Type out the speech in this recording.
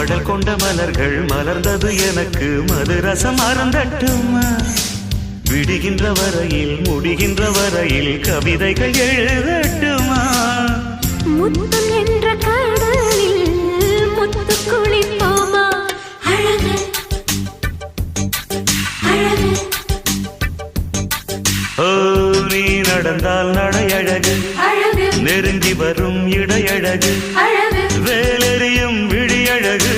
மடல் கொண்ட மலர்கள் மலர்ந்தது எனக்கு மதுரசம் அருந்தட்டுமா விடுகின்ற வரையில் முடிகின்ற வரையில் கவிதைகள் எழுதட்டுமா முத்தம் என்ற கடலில் முத்து குளிப்போமா அழகு அழகு ஓ நீ நடந்தால் நடையழகு அழகு நெருங்கி வரும் இடையழகு அழகு வேலெறியும் விழியழகு